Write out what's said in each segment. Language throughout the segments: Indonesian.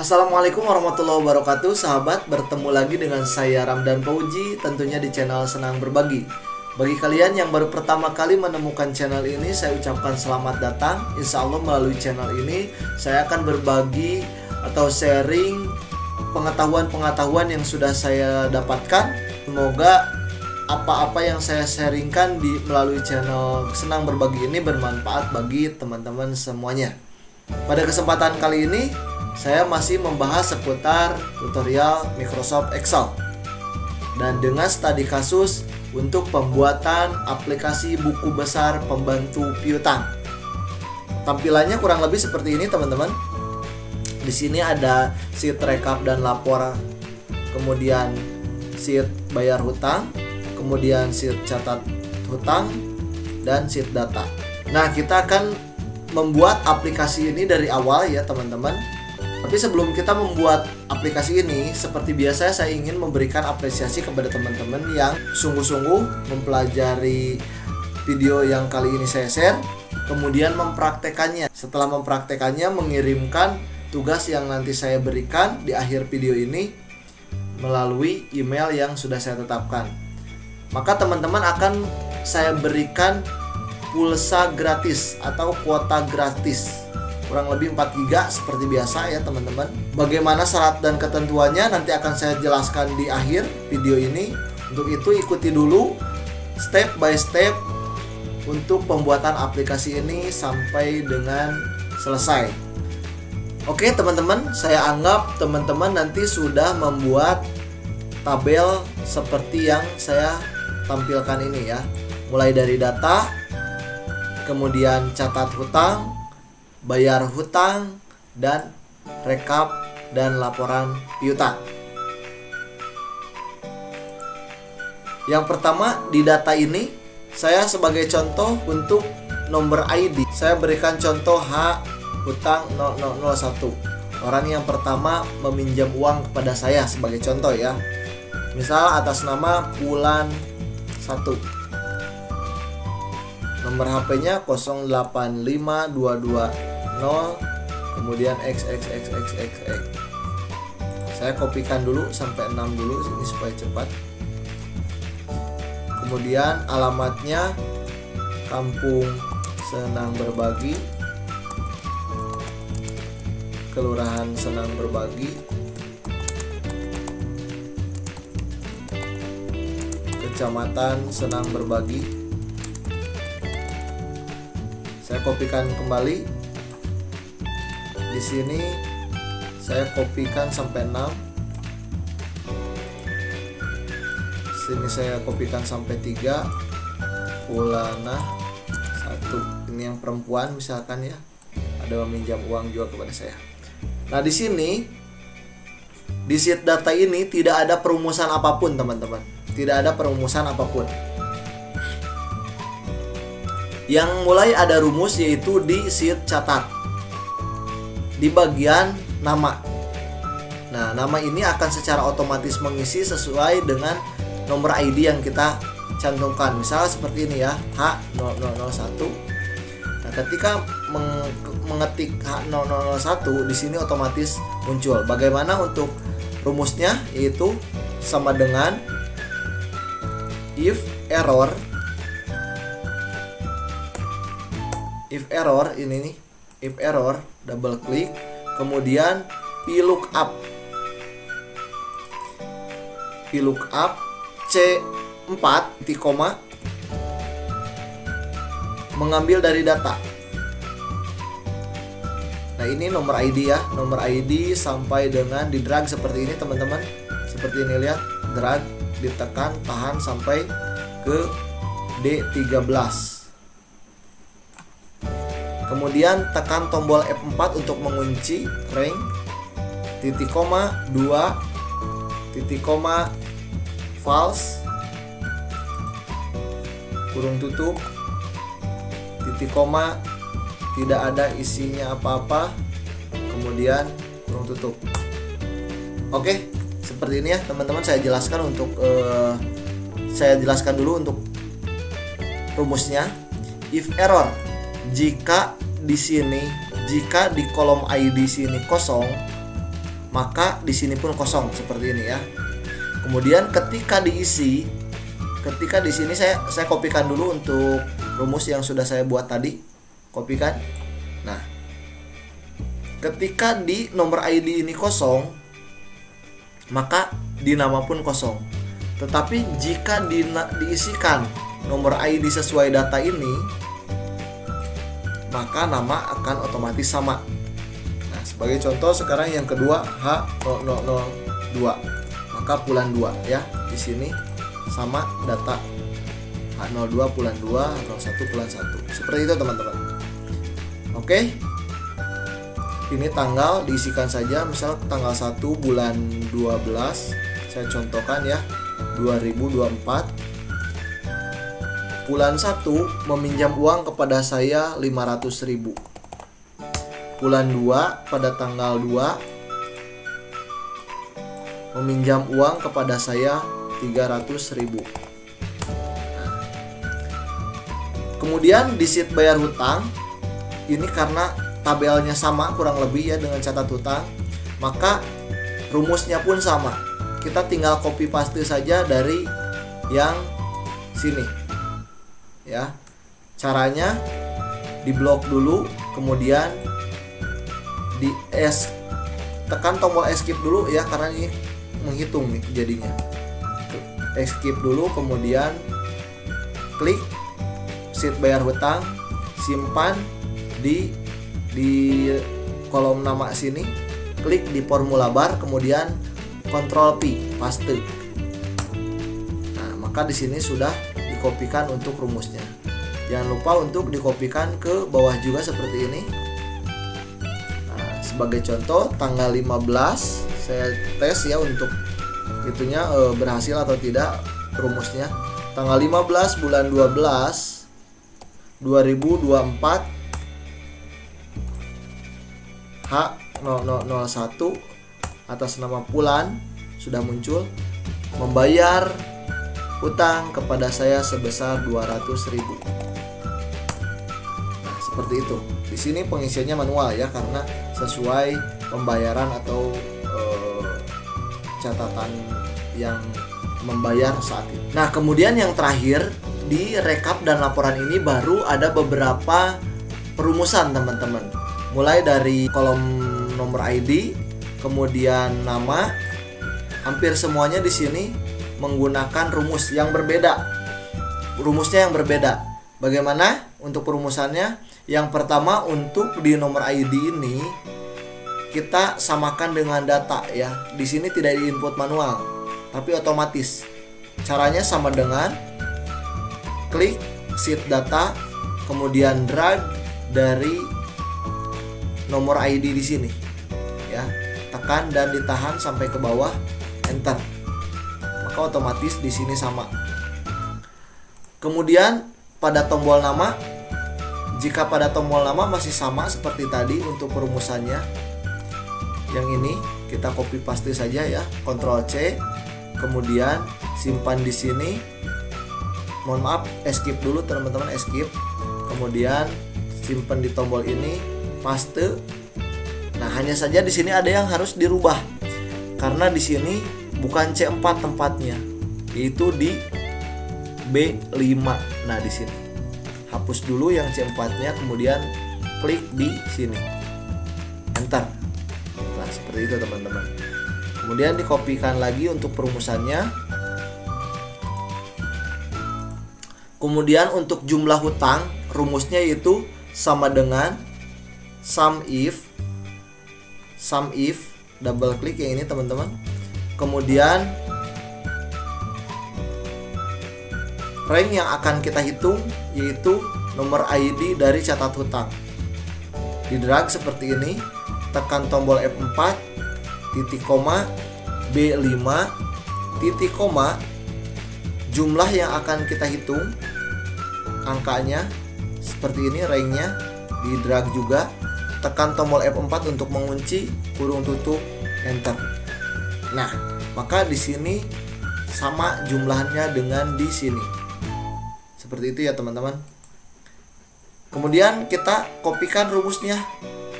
Assalamualaikum warahmatullahi wabarakatuh. Sahabat, bertemu lagi dengan saya Ramdan Fauji, tentunya di channel Senang Berbagi. Bagi kalian yang baru pertama kali menemukan channel ini, saya ucapkan selamat datang. Insya Allah melalui channel ini saya akan berbagi atau sharing pengetahuan-pengetahuan yang sudah saya dapatkan. Semoga apa-apa yang saya sharingkan melalui channel Senang Berbagi ini bermanfaat bagi teman-teman semuanya. Pada kesempatan kali ini saya masih membahas seputar tutorial Microsoft Excel dan dengan studi kasus untuk pembuatan aplikasi buku besar pembantu piutang. Tampilannya kurang lebih seperti ini, teman-teman. Di sini ada sheet rekap dan lapor, kemudian sheet bayar hutang, kemudian sheet catat hutang, dan sheet data. Nah, kita akan membuat aplikasi ini dari awal ya, teman-teman. Tapi sebelum kita membuat aplikasi ini, seperti biasa saya ingin memberikan apresiasi kepada teman-teman yang sungguh-sungguh mempelajari video yang kali ini saya share, kemudian mempraktekannya. Setelah mempraktekannya, mengirimkan tugas yang nanti saya berikan di akhir video ini melalui email yang sudah saya tetapkan. Maka teman-teman akan saya berikan pulsa gratis atau kuota gratis kurang lebih 4 GB seperti biasa ya, teman-teman. Bagaimana syarat dan ketentuannya nanti akan saya jelaskan di akhir video ini. Untuk itu ikuti dulu step by step untuk pembuatan aplikasi ini sampai dengan selesai. Oke, teman-teman, saya anggap teman-teman nanti sudah membuat tabel seperti yang saya tampilkan ini ya. Mulai dari data, kemudian catat hutang, bayar hutang, dan rekap dan laporan piutang. Yang pertama di data ini, saya sebagai contoh untuk nomor ID, saya berikan contoh H hutang 0001. Orang yang pertama meminjam uang kepada saya sebagai contoh ya. Misal atas nama Bulan 1. Nomor HP-nya 085220 kemudian XXXXXX. Saya kopikan dulu sampai 6 dulu ini supaya cepat. Kemudian alamatnya Kampung Senang Berbagi, Kelurahan Senang Berbagi, Kecamatan Senang Berbagi. Saya kopikan kembali. Di sini saya kopikan sampai 6. Sini saya kopikan sampai 3. Ulana 1. Ini yang perempuan misalkan ya. Ada meminjam uang juga kepada saya. Nah, di sini di sheet data ini tidak ada perumusan apapun, teman-teman. Tidak ada perumusan apapun. Yang mulai ada rumus yaitu di sheet catat, di bagian nama. Nah, nama ini akan secara otomatis mengisi sesuai dengan nomor ID yang kita cantumkan. Misalnya seperti ini ya, H0001. Nah, ketika mengetik H0001 di sini otomatis muncul. Bagaimana untuk rumusnya? Yaitu sama dengan if error ini nih. If error, double klik, kemudian VLOOKUP C4 titik koma mengambil dari data. Nah, ini nomor ID ya, nomor ID sampai dengan di drag seperti ini, teman-teman. Seperti ini, lihat, drag, ditekan, tahan sampai ke D13. Kemudian tekan tombol F4 untuk mengunci rank, titik koma 2, titik koma false, kurung tutup, titik koma tidak ada isinya apa-apa, kemudian kurung tutup. Oke, seperti ini ya, teman-teman. Saya jelaskan dulu untuk rumusnya. If error, jika di kolom ID sini kosong, maka di sini pun kosong seperti ini ya. Kemudian ketika diisi, ketika di sini saya kopikan dulu untuk rumus yang sudah saya buat tadi, kopikan. Nah, ketika di nomor ID ini kosong, maka di nama pun kosong. Tetapi jika diisikan nomor ID sesuai data ini, maka nama akan otomatis sama. Nah, sebagai contoh sekarang yang kedua H0002, maka bulan 2 ya. Di sini sama data H02 bulan 2, H01 bulan 1. Seperti itu teman-teman. Oke. Ini tanggal diisikan saja, misal tanggal 1 bulan 12, saya contohkan ya, 2024. Bulan 1 meminjam uang kepada saya 500.000. Bulan 2 pada tanggal 2 meminjam uang kepada saya 300.000. Kemudian di sheet bayar hutang, ini karena tabelnya sama kurang lebih ya dengan catat hutang, maka rumusnya pun sama. Kita tinggal copy paste saja dari yang sini ya. Caranya di blok dulu, kemudian tekan tombol escape dulu ya, karena ini menghitung nih jadinya. Escape dulu, kemudian klik sheet bayar hutang, simpan di kolom nama sini, klik di formula bar, kemudian Ctrl P, paste. Nah, maka di sini sudah dikopikan untuk rumusnya. Jangan lupa untuk dikopikan ke bawah juga seperti ini. Nah, sebagai contoh tanggal 15 saya tes ya untuk itunya berhasil atau tidak rumusnya. Tanggal 15 bulan 12 2024 H0001 atas nama Pulan sudah muncul, membayar hutang kepada saya sebesar 200.000. Nah, seperti itu. Di sini pengisiannya manual ya, karena sesuai pembayaran atau catatan yang membayar saat itu. Nah, kemudian yang terakhir di rekap dan laporan ini baru ada beberapa perumusan teman-teman. Mulai dari kolom nomor ID, kemudian nama, hampir semuanya di sini menggunakan rumus yang berbeda. Rumusnya yang berbeda. Bagaimana untuk perumusannya? Yang pertama, untuk di nomor ID ini kita samakan dengan data ya. Di sini tidak diinput manual, tapi otomatis. Caranya sama dengan klik sheet data, kemudian drag dari nomor ID di sini ya, tekan dan ditahan sampai ke bawah, enter, maka otomatis di sini sama. Kemudian pada tombol nama, jika pada tombol nama masih sama seperti tadi untuk perumusannya, yang ini kita copy paste saja ya, Ctrl C, kemudian simpan di sini. Mohon maaf, escape dulu teman-teman, escape, kemudian simpan di tombol ini, paste. Nah, hanya saja di sini ada yang harus dirubah, karena di sini bukan C4 tempatnya, yaitu di B5. Nah, di sini hapus dulu yang C4-nya, kemudian klik di sini, enter. Nah, seperti itu teman-teman. Kemudian dikopikan lagi untuk perumusannya. Kemudian untuk jumlah hutang, rumusnya yaitu sama dengan sum if, double klik yang ini teman-teman. Kemudian rank yang akan kita hitung yaitu nomor ID dari catat hutang. Di drag seperti ini, tekan tombol F4, titik koma, B5, titik koma, jumlah yang akan kita hitung, angkanya seperti ini, ranknya, di drag juga, tekan tombol F4 untuk mengunci, kurung tutup, enter. Nah, maka di sini sama jumlahnya dengan di sini. Seperti itu ya teman-teman. Kemudian kita kopikan rumusnya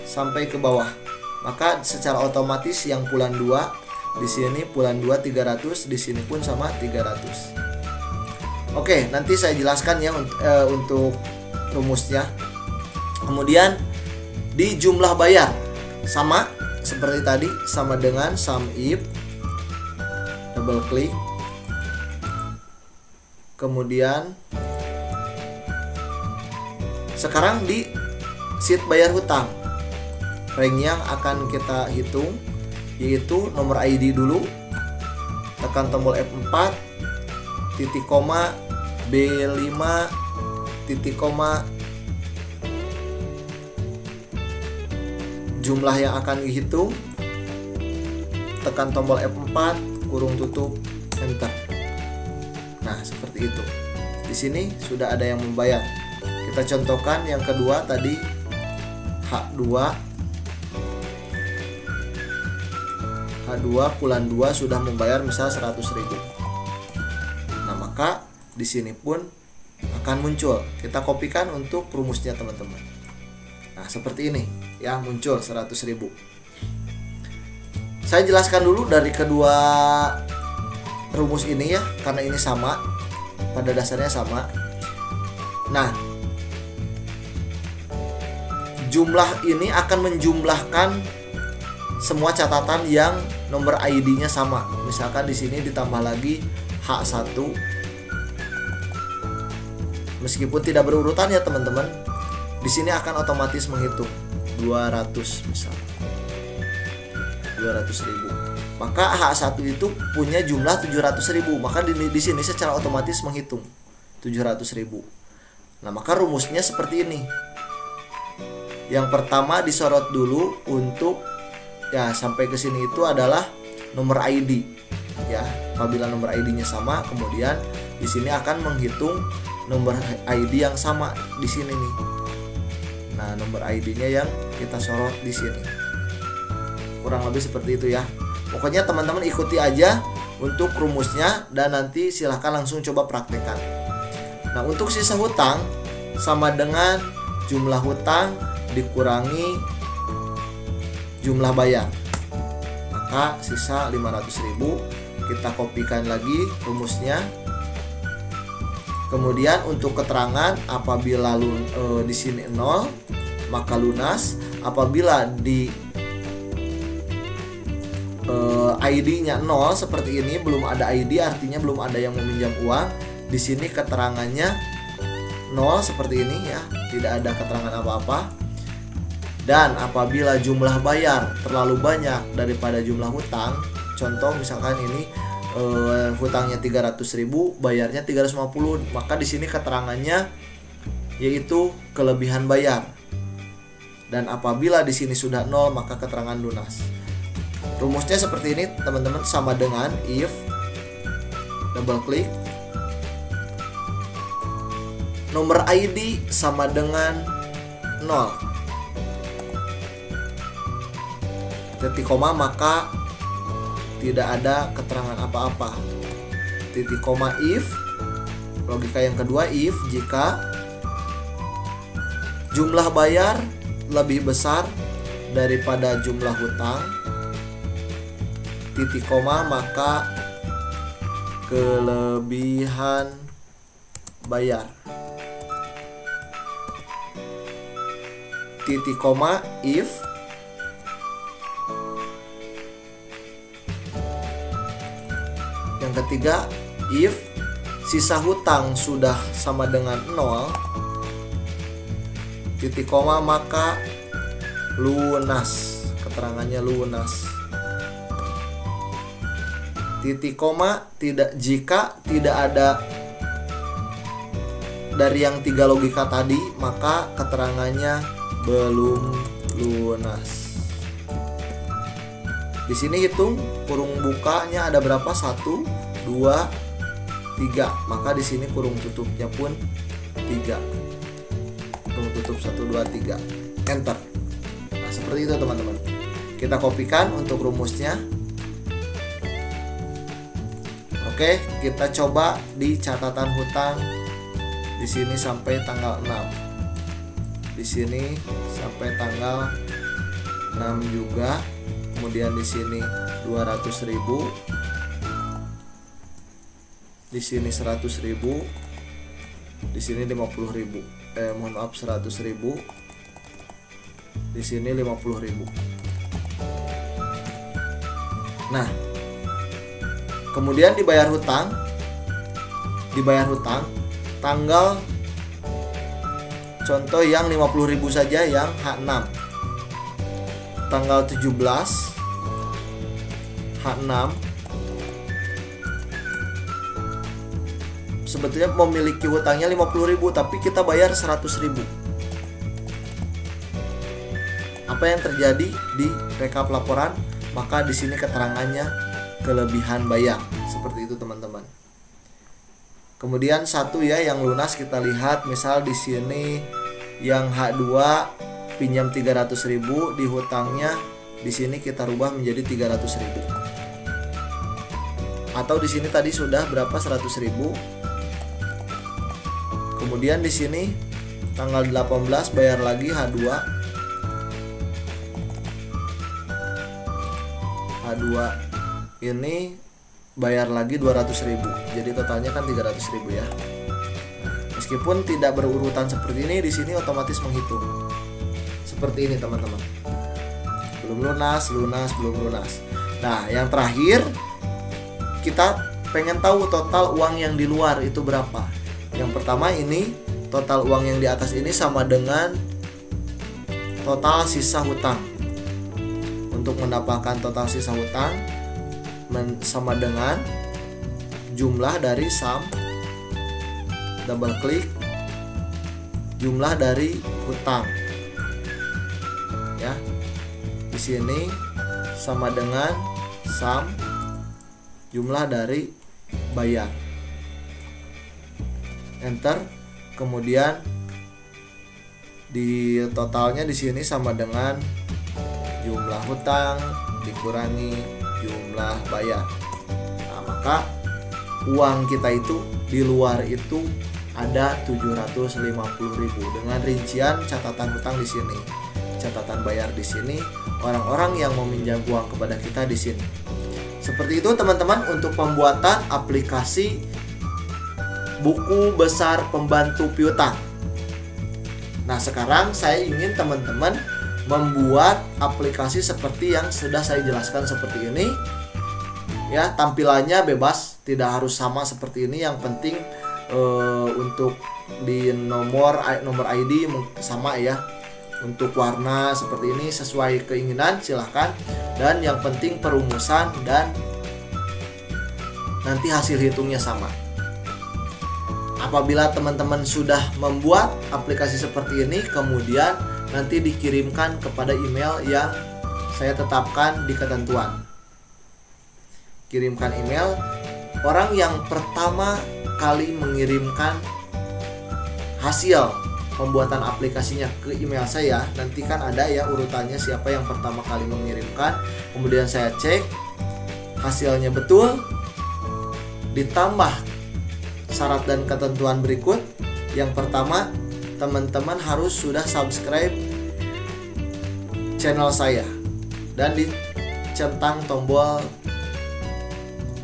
sampai ke bawah. maka secara otomatis yang bulan 2 di sini bulan 2 300, di sini pun sama 300. Oke, nanti saya jelaskan ya untuk rumusnya. Kemudian di jumlah bayar sama seperti tadi, sama dengan sum if, double klik. Kemudian sekarang di sheet bayar hutang, rank yang akan kita hitung yaitu nomor ID dulu, tekan tombol F4, titik koma, B5, titik koma, jumlah yang akan dihitung, tekan tombol F4, kurung tutup, enter. Nah, seperti itu. Di sini sudah ada yang membayar. Kita contohkan yang kedua tadi, H2 bulan 2 sudah membayar misal 100.000. Nah, maka di sini pun akan muncul. Kita kopikan untuk rumusnya teman-teman. Nah, seperti ini ya, muncul 100.000. Saya jelaskan dulu dari kedua rumus ini ya, karena ini sama, pada dasarnya sama. Nah, jumlah ini akan menjumlahkan semua catatan yang nomor ID-nya sama. Misalkan di sini ditambah lagi H1, meskipun tidak berurutan ya teman-teman, di sini akan otomatis menghitung 200 misal 200.000. Maka H1 itu punya jumlah 700.000, maka di sini secara otomatis menghitung 700.000. Nah, maka rumusnya seperti ini. Yang pertama disorot dulu untuk ya sampai ke sini itu adalah nomor ID. Ya, apabila nomor ID-nya sama, kemudian di sini akan menghitung nomor ID yang sama di sini nih. Nah, nomor ID-nya yang kita sorot di sini. Kurang lebih seperti itu ya. Pokoknya teman-teman ikuti aja untuk rumusnya dan nanti silahkan langsung coba praktekkan. Nah, untuk sisa hutang sama dengan jumlah hutang dikurangi jumlah bayar. Maka sisa 500.000. Kita kopikan lagi rumusnya. Kemudian untuk keterangan, apabila di sini 0 maka lunas. Apabila di ID-nya 0 seperti ini, belum ada ID artinya belum ada yang meminjam uang. Di sini keterangannya 0 seperti ini ya, tidak ada keterangan apa-apa. Dan apabila jumlah bayar terlalu banyak daripada jumlah hutang, contoh misalkan ini hutangnya 300.000, bayarnya 350, maka di sini keterangannya yaitu kelebihan bayar. Dan apabila di sini sudah 0 maka keterangan lunas. Rumusnya seperti ini teman-teman, sama dengan if, double klik, nomor ID sama dengan 0, titik koma, maka tidak ada keterangan apa-apa. Titik koma if, logika yang kedua, if jika jumlah bayar lebih besar daripada jumlah hutang, titik koma, maka kelebihan bayar. Titik koma if yang ketiga, if sisa hutang sudah sama dengan 0, titik koma, maka lunas, keterangannya lunas. Titik koma, jika tidak ada dari yang 3 logika tadi, maka keterangannya belum lunas. Di sini hitung kurung bukanya ada berapa? 1, 2, 3. Maka di sini kurung tutupnya pun 3. Kurung tutup 1, 2, 3. Enter. Nah, seperti itu teman-teman. Kita kopikan untuk rumusnya. Oke, kita coba di catatan hutang. Di sini sampai tanggal 6. Di sini sampai tanggal 6 juga. Kemudian di sini 200.000. Di sini 100.000. Di sini 50.000. Mohon maaf 100.000. Di sini 50.000. Nah, kemudian dibayar hutang tanggal contoh yang 50.000 saja, yang H6 tanggal 17 H6 sebetulnya memiliki hutangnya 50.000 tapi kita bayar 100.000. Apa yang terjadi di rekap laporan? Maka di sini keterangannya kelebihan bayar. Seperti itu teman-teman. Kemudian satu ya yang lunas kita lihat, misal di sini yang H2 pinjam 300.000, di hutangnya di sini kita rubah menjadi 300.000. Atau di sini tadi sudah berapa 100.000. Kemudian di sini tanggal 18 bayar lagi H2 ini bayar lagi 200.000. Jadi totalnya kan 300.000 ya. Nah, meskipun tidak berurutan seperti ini, di sini otomatis menghitung. Seperti ini teman-teman. Belum lunas. Nah, yang terakhir kita pengen tahu total uang yang di luar itu berapa. Yang pertama ini total uang yang di atas ini sama dengan total sisa hutang. Untuk mendapatkan total sisa hutang sama dengan jumlah dari sum, double klik, jumlah dari hutang. Ya. Di sini sama dengan sum, jumlah dari bayar. Enter. Kemudian di totalnya di sini sama dengan jumlah hutang dikurangi jumlah bayar. Nah, maka uang kita itu di luar itu ada 750.000 dengan rincian catatan hutang di sini, catatan bayar di sini, orang-orang yang meminjam uang kepada kita di sini. Seperti itu teman-teman untuk pembuatan aplikasi buku besar pembantu piutang. Nah, sekarang saya ingin teman-teman membuat aplikasi seperti yang sudah saya jelaskan seperti ini. Ya, tampilannya bebas, tidak harus sama seperti ini. Yang penting untuk di nomor ID sama ya. Untuk warna seperti ini sesuai keinginan silahkan. Dan yang penting perumusan dan nanti hasil hitungnya sama. Apabila teman-teman sudah membuat aplikasi seperti ini, kemudian nanti dikirimkan kepada email yang saya tetapkan di ketentuan. Kirimkan email. Orang yang pertama kali mengirimkan hasil pembuatan aplikasinya ke email saya, nanti kan ada ya urutannya siapa yang pertama kali mengirimkan. Kemudian saya cek hasilnya betul, ditambah syarat dan ketentuan berikut. Yang pertama, teman-teman harus sudah subscribe channel saya dan dicentang tombol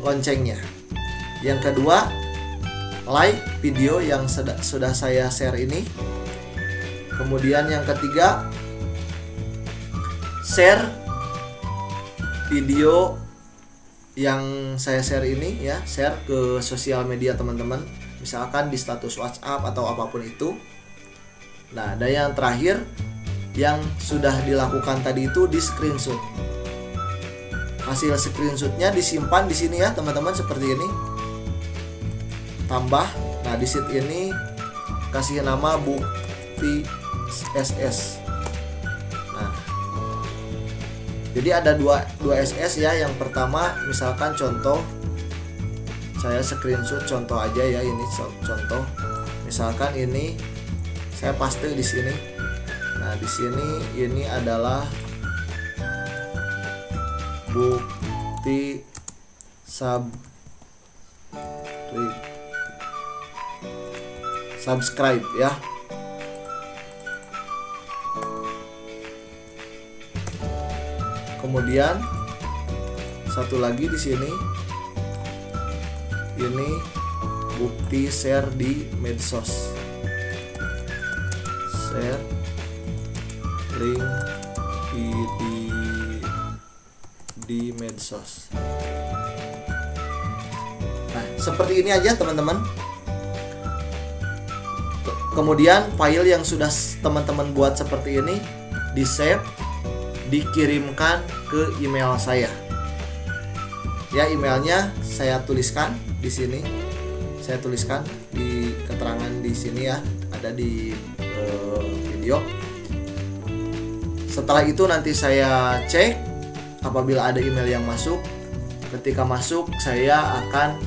loncengnya. Yang kedua, like video yang sudah saya share ini. Kemudian yang ketiga, share video yang saya share ini ya, share ke sosial media teman-teman, misalkan di status WhatsApp atau apapun itu. Nah, dan yang terakhir yang sudah dilakukan tadi itu di screenshot. Hasil screenshotnya disimpan di sini ya teman-teman seperti ini. Tambah, nah di sheet ini kasih nama bukti SS. Nah, jadi ada dua SS ya. Yang pertama misalkan contoh, saya screenshot contoh aja ya, ini contoh. Misalkan ini saya paste di sini. Nah, di sini ini adalah bukti subscribe ya. Kemudian satu lagi di sini, ini bukti share di medsos. Share link di medsos. Nah, seperti ini aja teman-teman. Kemudian file yang sudah teman-teman buat seperti ini di-save, dikirimkan ke email saya. Ya, emailnya saya tuliskan di sini. Saya tuliskan di keterangan di sini ya, ada di video. Setelah itu nanti saya cek apabila ada email yang masuk. Ketika masuk, saya akan,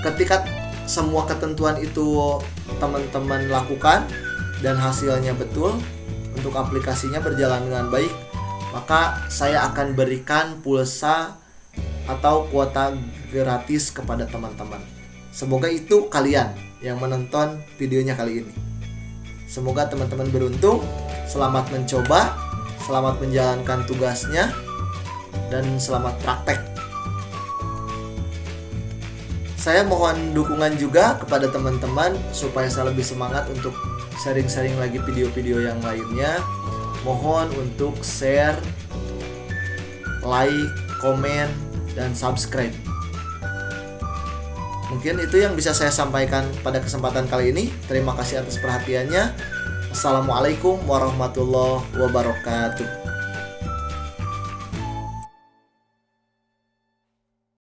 ketika semua ketentuan itu teman-teman lakukan dan hasilnya betul, untuk aplikasinya berjalan dengan baik, maka saya akan berikan pulsa atau kuota gratis kepada teman-teman. Semoga itu kalian yang menonton videonya kali ini. Semoga teman-teman beruntung, selamat mencoba, selamat menjalankan tugasnya, dan selamat praktek. Saya mohon dukungan juga kepada teman-teman supaya saya lebih semangat untuk sharing-sharing lagi video-video yang lainnya. Mohon untuk share, like, komen, dan subscribe. Mungkin itu yang bisa saya sampaikan pada kesempatan kali ini. Terima kasih atas perhatiannya. Assalamualaikum warahmatullahi wabarakatuh.